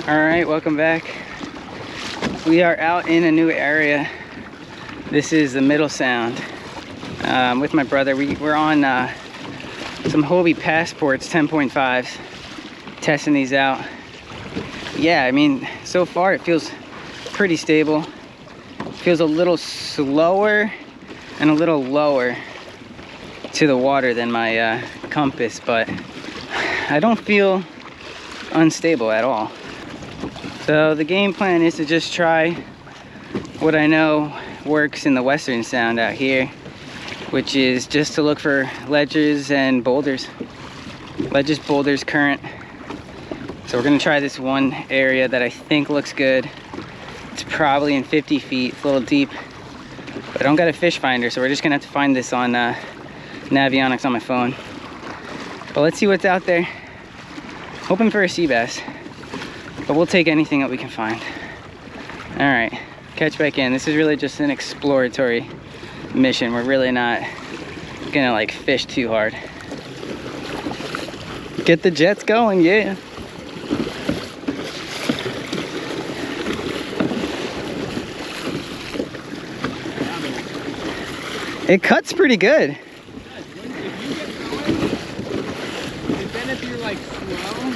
All right, welcome back. We are out in a new area. This is the Middle Sound. With my brother, we're on some Hobie Passports 10.5s, testing these out. Yeah, I mean, so far it feels pretty stable. It feels a little slower and a little lower to the water than my compass, but I don't feel unstable at all. So the game plan is to just try what I know works in the Western Sound out here, which is just to look for ledges and boulders. Ledges, boulders, current. So we're gonna try this one area that I think looks good. It's probably in 50 feet, it's a little deep, but I don't got a fish finder, so we're just gonna have to find this on Navionics on my phone. But let's see what's out there. Hoping for a sea bass, but we'll take anything that we can find. All right, catch back in. This is really just an exploratory mission. We're really not gonna like fish too hard. Get the jets going, yeah. It cuts pretty good. Then if you're like slow,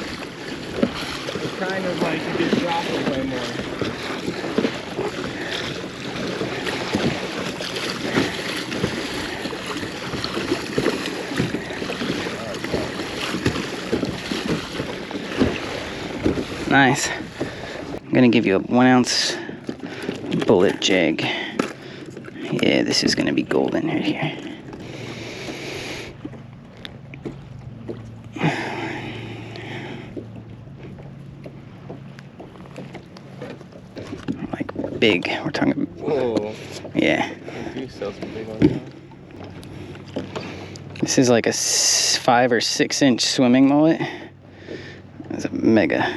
it's kind of like you just drop it way more. Nice. I'm gonna give you a 1 ounce bullet jig. Yeah, this is gonna be golden right here. Like big, we're talking. Whoa. Yeah. You sell some big ones. This is like a 5 or 6 inch swimming mullet. It's a mega.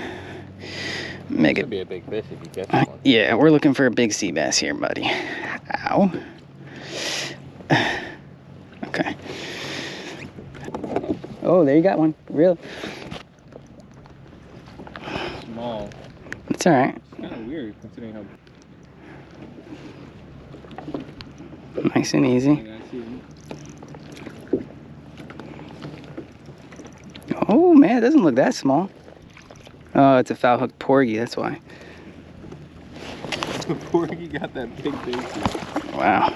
Could be a big fish if you catch one. Yeah, we're looking for a big sea bass here, buddy. Ow. Okay. Oh, there you got one. Real. Small. It's all right. It's kind of weird considering how Nice and easy. big I see them. Oh man, it doesn't look that small. Oh, it's a foul hook porgy, that's why. The porgy got that big bait. Wow.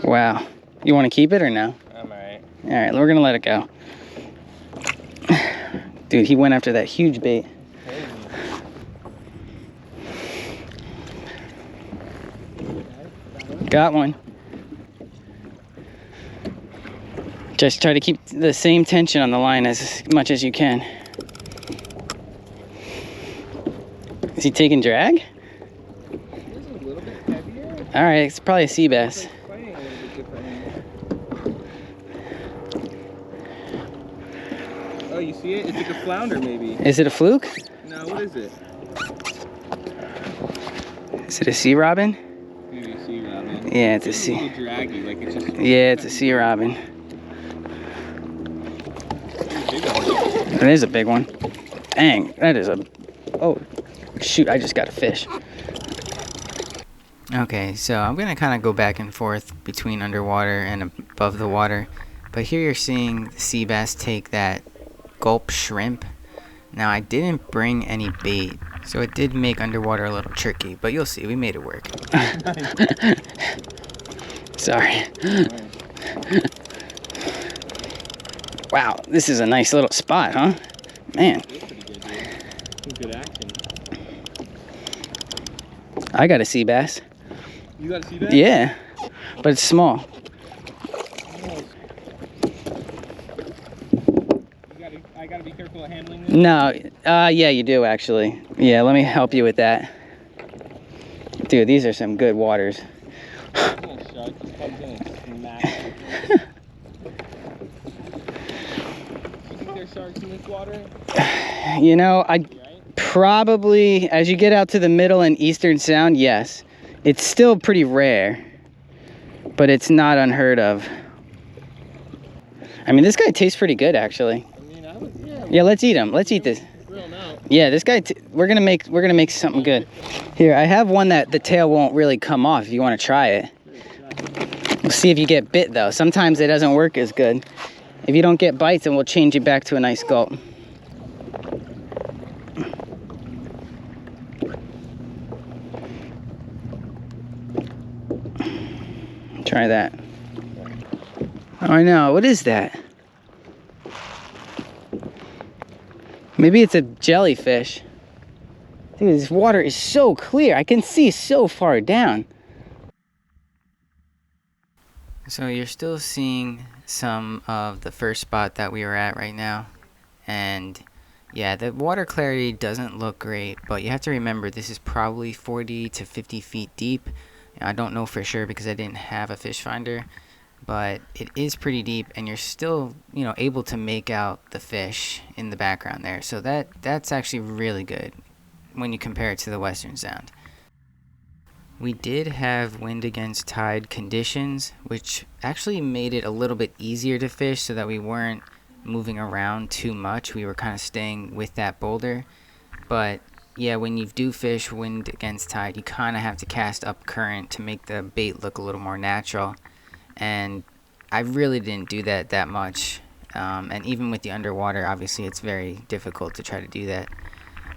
Wow. You want to keep it or no? I'm alright. All right, we're gonna let it go. Dude, he went after that huge bait. Got one. Just try to keep the same tension on the line as much as you can. Is he taking drag? This is a little bit heavier. All right, it's probably a sea bass. It's like playing a little bit differently. Oh, you see it? It's like a flounder, maybe. Is it a fluke? No, what is it? Is it a sea robin? Maybe a sea robin. Yeah, it's a It's a sea. little draggy, like it's just. Yeah, it's a sea robin. Big one. It is a big one. Dang, that is a... Oh, shoot, I just got a fish. Okay, so I'm going to kind of go back and forth between underwater and above the water. But here you're seeing the sea bass take that gulp shrimp. Now, I didn't bring any bait, so it did make underwater a little tricky. But you'll see, we made it work. Sorry. Wow, this is a nice little spot, huh? Man. That's pretty good, dude. Good action. I got a sea bass. You got to see that? Yeah, but it's small. I gotta be careful of handling this. No, yeah, you do actually. Yeah, let me help you with that. Dude, these are some good waters. Little shark just comes in and smacks it. You think there's sharks in this water? You know, I Right? probably, as you get out to the middle and eastern sound, yes. It's still pretty rare. but it's not unheard of. I mean, this guy tastes pretty good, actually. I mean, I would, yeah. Yeah, let's eat him. Let's eat this. Grill now. Yeah, this guy. We're gonna make something good. Here, I have one that the tail won't really come off. If you want to try it, we'll see if you get bit though. Sometimes it doesn't work as good. If you don't get bites, then we'll change it back to a nice gulp. Try that. Oh, I know. What is that? Maybe it's a jellyfish. Dude, this water is so clear. I can see so far down. So you're still seeing some of the first spot that we were at right now. And yeah, the water clarity doesn't look great, but you have to remember this is probably 40 to 50 feet deep. I don't know for sure because I didn't have a fish finder, but it is pretty deep, and you're still, you know, able to make out the fish in the background there. So that's actually really good when you compare it to the Western Sound. We did have wind against tide conditions, which actually made it a little bit easier to fish so that we weren't moving around too much. We were kind of staying with that boulder. But yeah, when you do fish wind against tide, you kind of have to cast up current to make the bait look a little more natural. And I really didn't do that much. And even with the underwater, obviously it's very difficult to try to do that.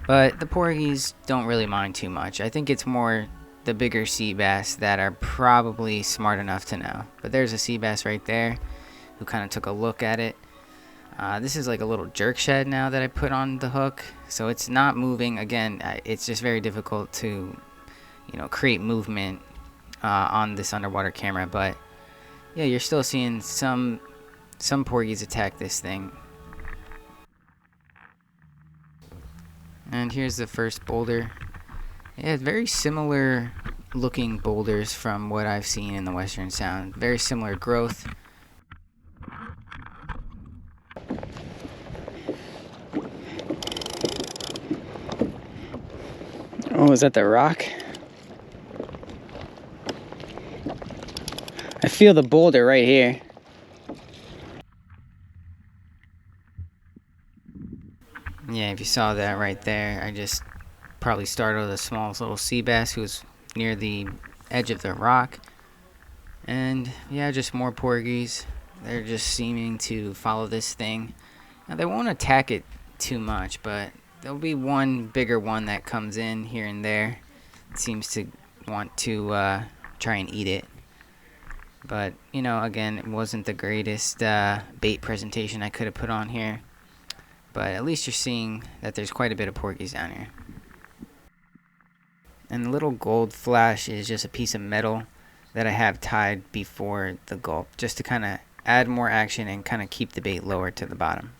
But the porgies don't really mind too much. I think it's more the bigger sea bass that are probably smart enough to know. But there's a sea bass right there who kind of took a look at it. This is like a little jerk shed now that I put on the hook, so it's not moving. Again, it's just very difficult to, you know, create movement on this underwater camera. But yeah, you're still seeing some porgies attack this thing. And here's the first boulder. Yeah, very similar looking boulders from what I've seen in the Western Sound. Very similar growth. Oh, is that the rock? I feel the boulder right here. Yeah, if you saw that right there, I just probably startled a small little sea bass who was near the edge of the rock. And yeah, just more porgies. They're just seeming to follow this thing. Now, they won't attack it too much, but there'll be one bigger one that comes in here and there. It seems to want to try and eat it. But, you know, again, it wasn't the greatest bait presentation I could have put on here. But at least you're seeing that there's quite a bit of porgies down here. And the little gold flash is just a piece of metal that I have tied before the gulp, just to kind of add more action and kind of keep the bait lower to the bottom.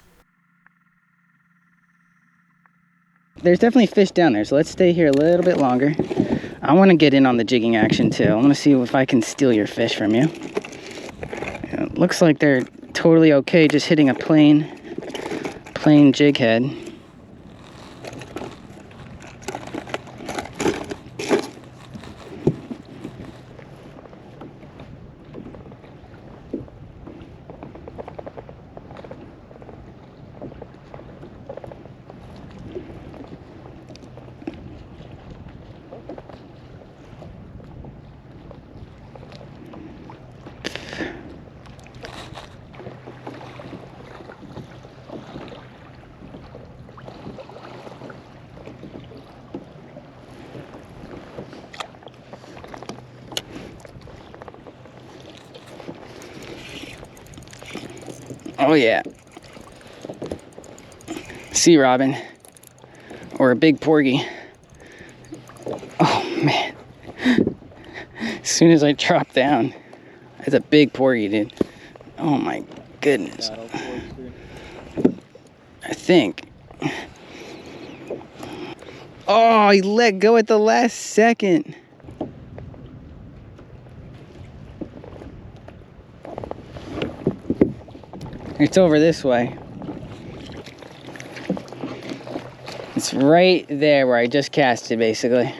There's definitely fish down there, so let's stay here a little bit longer. I want to get in on the jigging action too. I want to see if I can steal your fish from you. It looks like they're totally okay just hitting a plain jig head. Oh yeah, sea robin or a big porgy. Oh man, as soon as I drop down, it's a big porgy, dude. Oh my goodness. I think. Oh, he let go at the last second. It's over this way. It's right there where I just cast it, basically.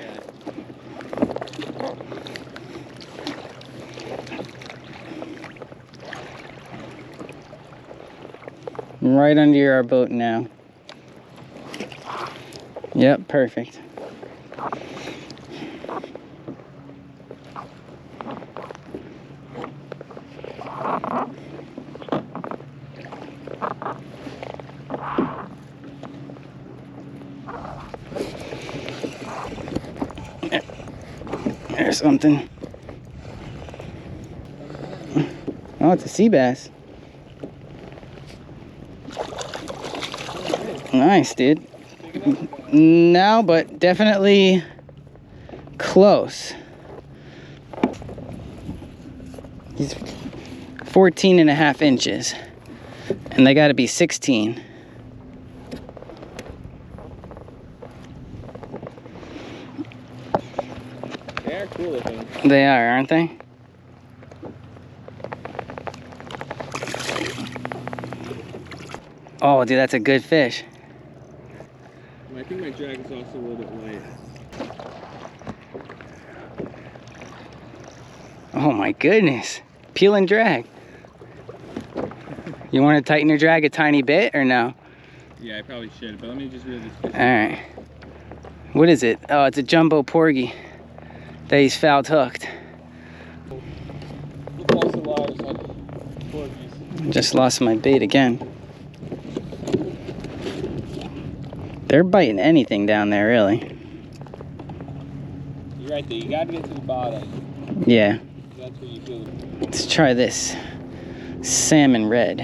Right under our boat now. Yep, perfect. There's something. Oh, it's a sea bass. Nice, dude. No, but definitely close. He's 14.5 inches. And they gotta be 16. They are cool looking. They are, aren't they? Oh, dude, that's a good fish. I think my drag is also a little bit light. Oh my goodness. Peel and drag. You want to tighten your drag a tiny bit or no? Yeah, I probably should, but let me just reel this fish. Alright. What is it? Oh, it's a jumbo porgy that he's foul hooked. Just lost my bait again. They're biting anything down there, really. You're right there. You gotta get to the bottom. Yeah. That's where you feel it. Let's try this salmon red.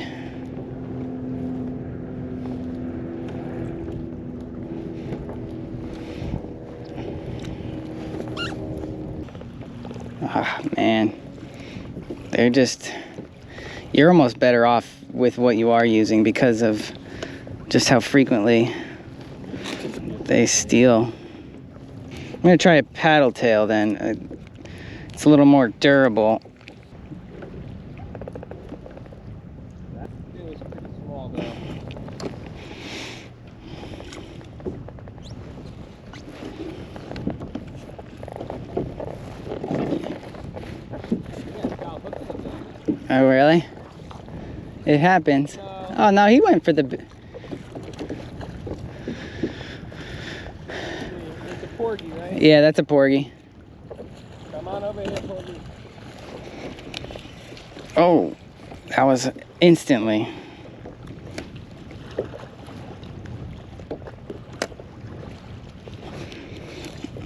Ah, man. They're just... You're almost better off with what you are using because of just how frequently they steal. I'm gonna try a paddle tail then. It's a little more durable. That was pretty small though. Oh, really? It happens. No. Oh, no, he went for the... It's a porgy, right? Yeah, that's a porgy. Come on over here, porgy. Oh, that was instantly.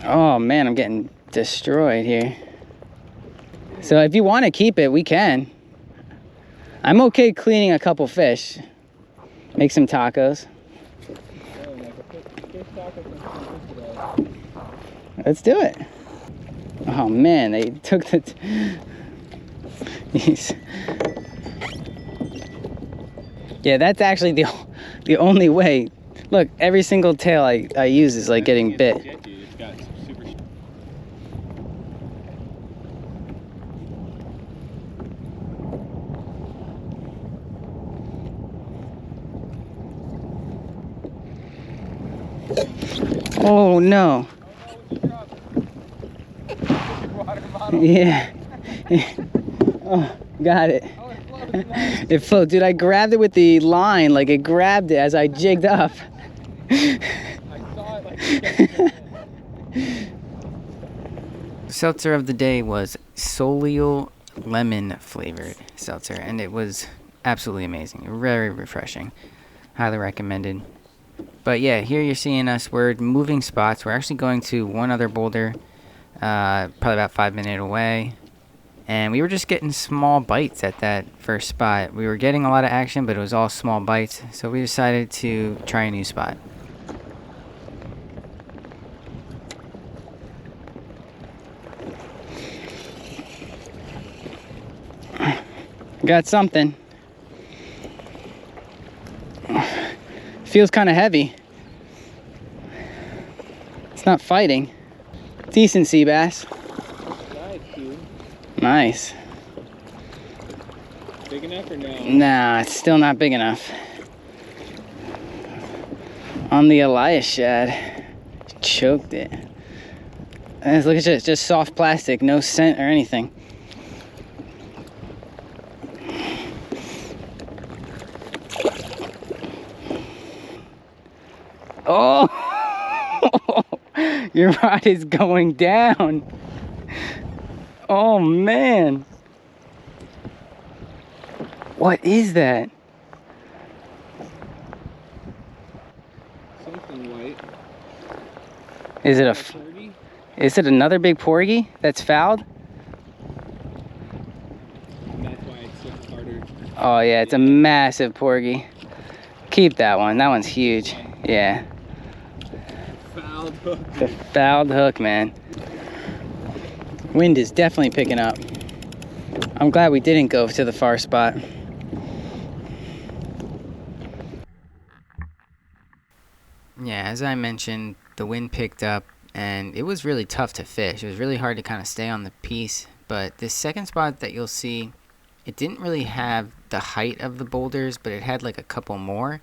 Oh, man, I'm getting destroyed here. So if you want to keep it, we can. I'm okay cleaning a couple fish. Make some tacos. Let's do it. Oh man, they took the... Yeah, that's actually the only way. Look, every single tail I use is like getting bit. It's got super... Oh no. Yeah. Oh, got it. It floated. Dude, I grabbed it with the line, like it grabbed it as I jigged up. I saw it like... Seltzer of the day was Solio lemon flavored seltzer, and it was absolutely amazing. Very refreshing. Highly recommended. But yeah, here you're seeing us. We're moving spots. We're actually going to one other boulder, probably about 5 minutes away. And we were just getting small bites at that first spot. We were getting a lot of action, but it was all small bites. So we decided to try a new spot. Got something. Feels kind of heavy. It's not fighting. Decent sea bass. Nice, dude. Nice. Big enough or no? Nah, it's still not big enough. On the Elias shad. Choked it. And look at this, just soft plastic, no scent or anything. Oh, your rod is going down. Oh man. What is that? Something white. Is it a? Porgy? Is it another big porgy that's fouled? And that's why it's so harder. Oh yeah, it's a massive porgy. Keep that one. That one's huge. Yeah. Fouled hook. The fouled hook, man. Wind is definitely picking up. I'm glad we didn't go to the far spot. Yeah, as I mentioned, the wind picked up and it was really tough to fish. It was really hard to kind of stay on the piece. But this second spot that you'll see, it didn't really have the height of the boulders, but it had like a couple more.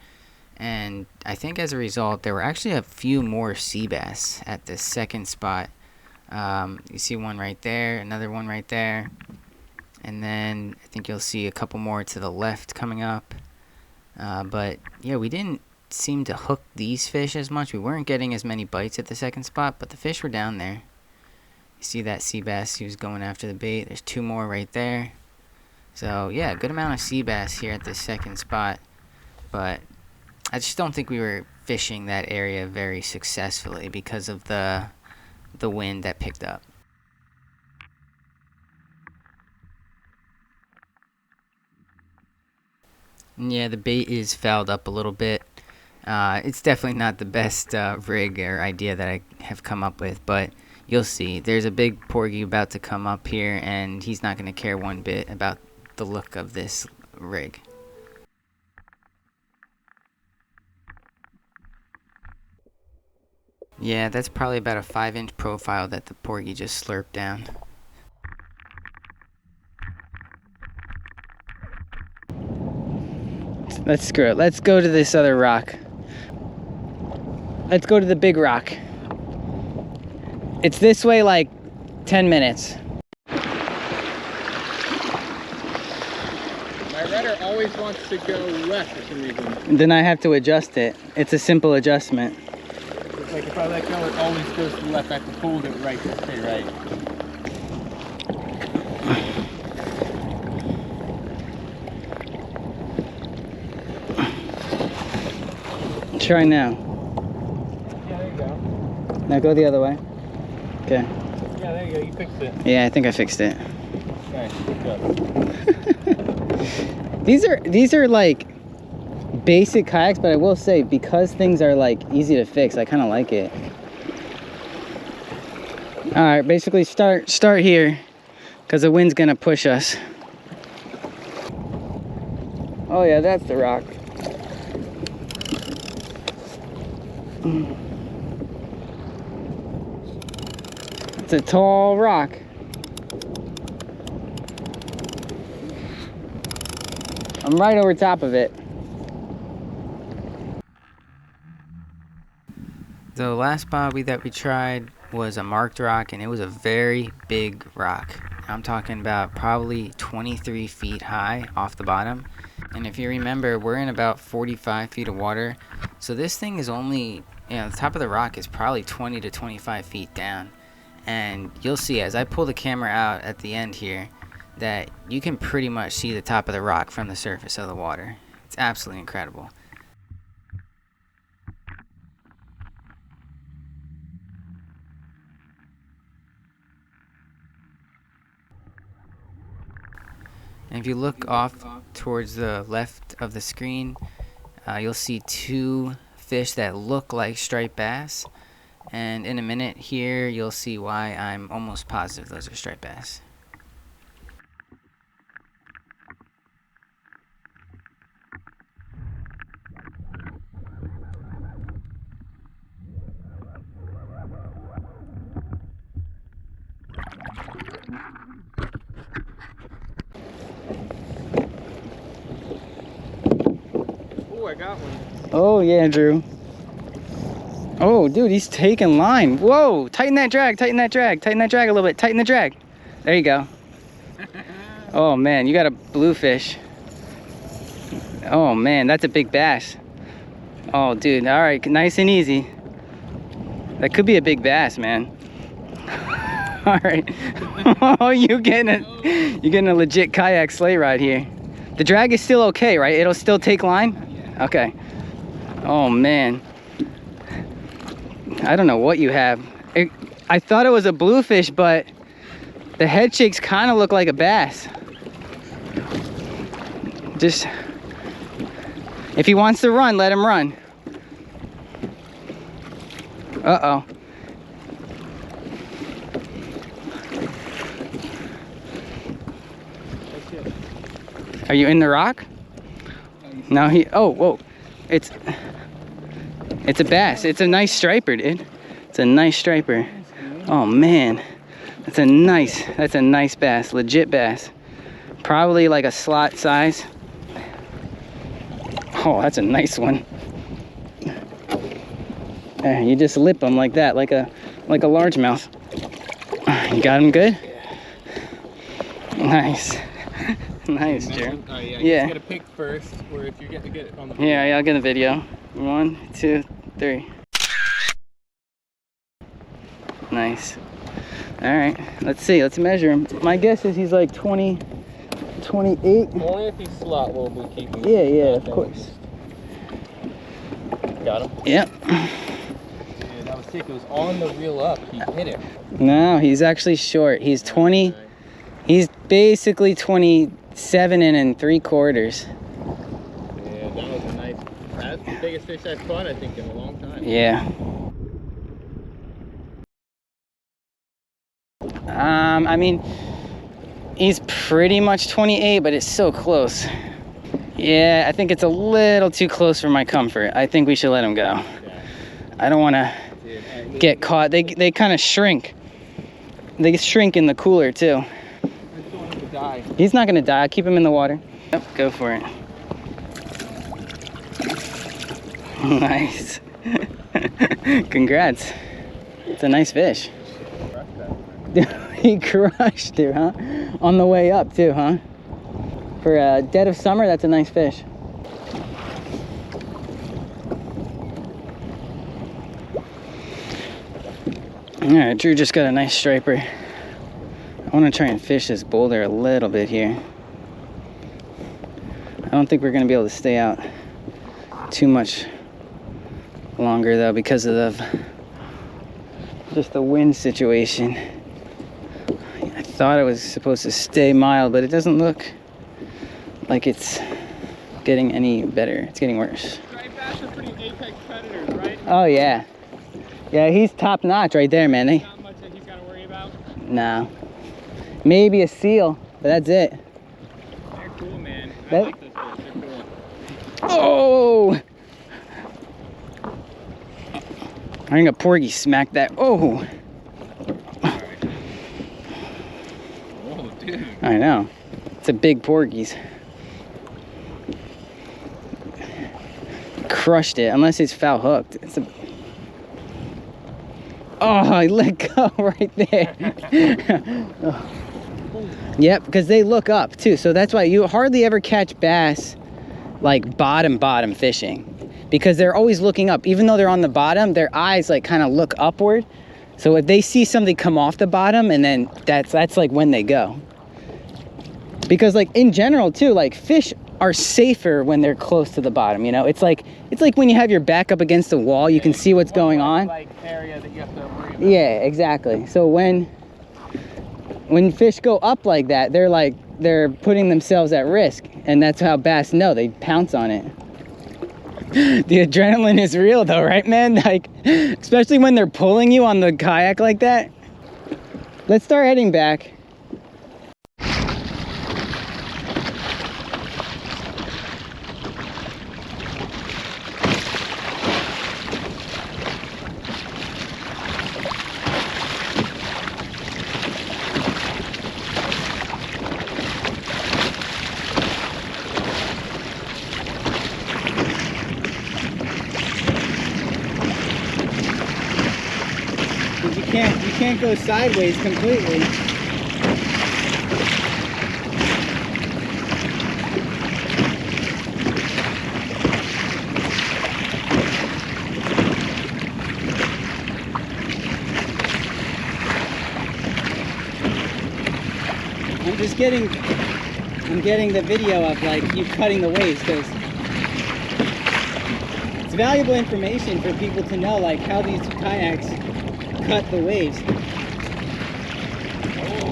And I think as a result, there were actually a few more sea bass at this second spot. You see one right there, another one right there. And then I think you'll see a couple more to the left coming up. But yeah, we didn't seem to hook these fish as much. We weren't getting as many bites at the second spot, but the fish were down there. You see that sea bass, he was going after the bait. There's two more right there. So yeah, a good amount of sea bass here at this second spot. But I just don't think we were fishing that area very successfully because of the wind that picked up. And yeah, the bait is fouled up a little bit. It's definitely not the best rig or idea that I have come up with, but you'll see. There's a big porgy about to come up here, and he's not going to care one bit about the look of this rig. Yeah, that's probably about a 5-inch profile that the porgy just slurped down. Let's screw it. Let's go to this other rock. Let's go to the big rock. It's this way like 10 minutes. My rudder always wants to go left for some reason. Then I have to adjust it. It's a simple adjustment. It's like if I let go, it always goes to the left. I have to hold it right to stay right. Try now. Yeah, there you go. Now go the other way. Okay. Yeah, there you go. You fixed it. Yeah, I think I fixed it. Nice. Good job. These are like basic kayaks, but I will say because things are like easy to fix, I kind of like it. All right, basically start here because the wind's gonna push us. Oh yeah, that's the rock. It's a tall rock. I'm right over top of it. The last spot that we tried was a marked rock, and it was a very big rock. I'm talking about probably 23 feet high off the bottom. And if you remember, we're in about 45 feet of water. So this thing is only, the top of the rock is probably 20 to 25 feet down. And you'll see as I pull the camera out at the end here that you can pretty much see the top of the rock from the surface of the water. It's absolutely incredible. And if you look off towards the left of the screen, you'll see two fish that look like striped bass. And in a minute here, you'll see why I'm almost positive those are striped bass. Oh, I got one. Oh yeah, Drew. Oh, dude, he's taking line. Whoa, tighten that drag, tighten that drag, tighten that drag a little bit, tighten the drag. There you go. Oh man, you got a bluefish. Oh man, that's a big bass. Oh, dude. All right, nice and easy. That could be a big bass, man. All right. Oh, you're getting a legit kayak sleigh ride here. The drag is still okay, right? It'll still take line? Yeah. Okay. Oh, man. I don't know what you have. I thought it was a bluefish, but the head shakes kind of look like a bass. Just, if he wants to run, let him run. Uh-oh. Are you in the rock? No, oh, whoa. It's a bass. It's a nice striper, dude. It's a nice striper. Oh, man. That's a nice bass, legit bass. Probably like a slot size. Oh, that's a nice one. There, you just lip them like that, like a largemouth. You got him good? Nice. Nice, Jerry. Oh, yeah. Yeah. You gotta pick first, or if you get to get it on the. Yeah, I'll get a video. 1, 2, 3. Nice. All right, let's see. Let's measure him. My guess is he's like 20, 28. Only if he's slot will we keep him. Yeah, of course. Got him? Yep. Yeah, that was sick. It was on the reel up. He hit it. No, he's actually short. He's 20. He's basically 27 and 3/4. Yeah, that was a nice. That's the biggest fish I've caught, I think, in a long time. Yeah. I mean, he's pretty much 28, but it's so close. Yeah, I think it's a little too close for my comfort. I think we should let him go. Yeah. I don't want to get caught. They kind of shrink. They shrink in the cooler too. I just don't want him to die. He's not gonna die. I'll keep him in the water. Yep, go for it. Nice. Congrats. It's a nice fish. He crushed it, huh? On the way up too, huh? For a dead of summer, that's a nice fish. All right, Drew just got a nice striper. I want to try and fish this boulder a little bit here. I don't think we're going to be able to stay out too much longer though because of just the wind situation. I thought it was supposed to stay mild, but it doesn't look like it's getting any better. It's getting worse. Striped bass are pretty apex predators, right? Oh yeah. Yeah, he's top notch right there, man. Not much that he's got to worry about. No. Maybe a seal, but that's it. They're cool, man. I That- like those fish. They're cool. Oh! I think a porgy smacked that. Oh! Oh, dude. I know. It's a big porgies. Crushed it, unless it's foul hooked. It's a... Oh, I let go right there. Oh. Yep, because they look up too. So that's why you hardly ever catch bass like bottom fishing. Because they're always looking up. Even though they're on the bottom, their eyes like kind of look upward. So if they see something come off the bottom, and then that's like when they go. Because like in general too, like fish are safer when they're close to the bottom, you know? It's like when you have your back up against the wall, you can see what's going on. Like area that you have to worry about. Yeah, exactly. So when fish go up like that, they're putting themselves at risk, and that's how bass know. They pounce on it. The adrenaline is real though, right, man? Like, especially when they're pulling you on the kayak like that. Let's start heading back. You can't go sideways completely. just getting the video of like you cutting the waves, because it's valuable information for people to know like how these kayaks cut the waves.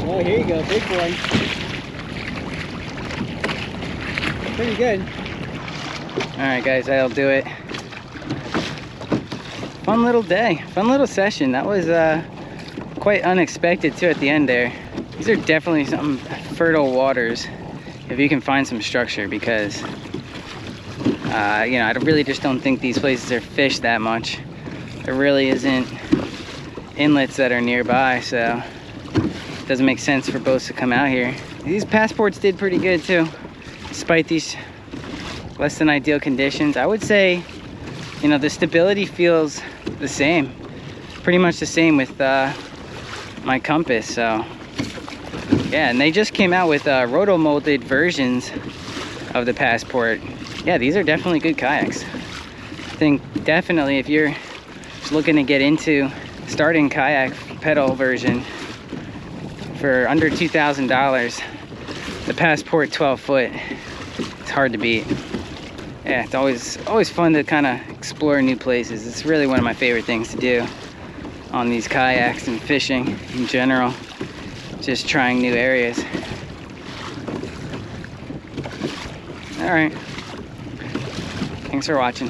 Oh, here you go, big boy. Pretty good. All right, guys, that'll do it. Fun little day, fun little session. That was quite unexpected too at the end there. These are definitely some fertile waters if you can find some structure, because you know, I really just don't think these places are fished that much. There really isn't inlets that are nearby, so it doesn't make sense for boats to come out here. These Passports did pretty good too, despite these less than ideal conditions. I would say, you know, the stability feels the same, pretty much the same with my compass. So yeah, and they just came out with roto molded versions of the Passport. Yeah, these are definitely good kayaks. I think definitely if you're just looking to get into starting kayak pedal version for under $2,000, the Passport 12 foot, it's hard to beat. Yeah, it's always fun to kind of explore new places. It's really one of my favorite things to do on these kayaks and fishing in general. Just trying new areas. All right. Thanks for watching.